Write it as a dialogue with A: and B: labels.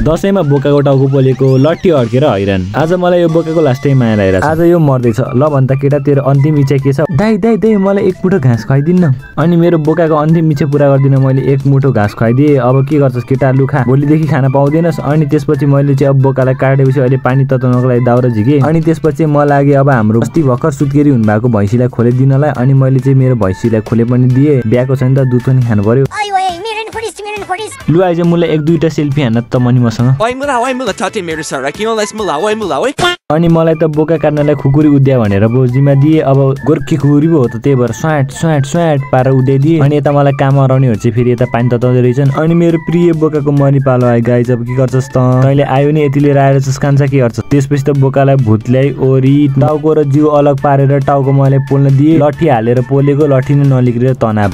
A: दशैंमा बोकाको टाउको पोलेको लट्ठी अड्केर हैरान। आज मलाई यो बोकाको लास्टै माया लागिरहेछ। आज यो मर्दैछ। ल भन्दा केटा तेरो अन्तिम इच्छा के छ? दाइ दाइ दाइ मलाई एक मुठो घाँस खुवाइदिन्न। अनि मेरो बोकाको अन्तिम इच्छा पूरा गर्दिन मैले एक मुठो घाँस खुवाइदिए। अब के गर्छस् केटा लु खा। भोलिदेखि खाना पाउँदैनस्। अनि त्यसपछि मैले चाहिँ अब बोकालाई काटेपछि अहिले पानी तताउनको लागि दाउरा झिके। अनि त्यसपछि म लागे अब हाम्रो अस्ति भर्खर सुत्केरी हुनु भएको भैँसीलाई खोलिदिनलाई। अनि मैले चाहिँ मेरो भैँसीलाई खोले पनि दिए। बिहाको छ नि त दुध पनि खानु पर्यो। लु आइज मलाई एक दुईटा सेल्फी हान्न त मनी मसँग। अनि मलाई त बोका काट्नलाई खुकुरी उद्या भनेर बोजीमा दिए। अब गोर्खे खुकुरी पो हो त त्यही भएर स्वाट स्वाट स्वाट पारेर उद्याइदिए। अनि यता मलाई काम हराउनेहरू चाहिँ फेरि यता पानी तताउँदै रहेछन्। अनि मेरो प्रिय बोकाको मनी पालो आयो गाइज। अब के गर्छस् त तैँले आयो नि यति लिएर आएर चाहिँ कान्छ के गर्छ। त्यसपछि त बोकालाई भुतलाई ओरी टाउको र जिउ अलग पारेर टाउको मैले पोल्न दिए। लट्ठी हालेर पोलेको लट्ठी नै नलिक्रेर तनाव।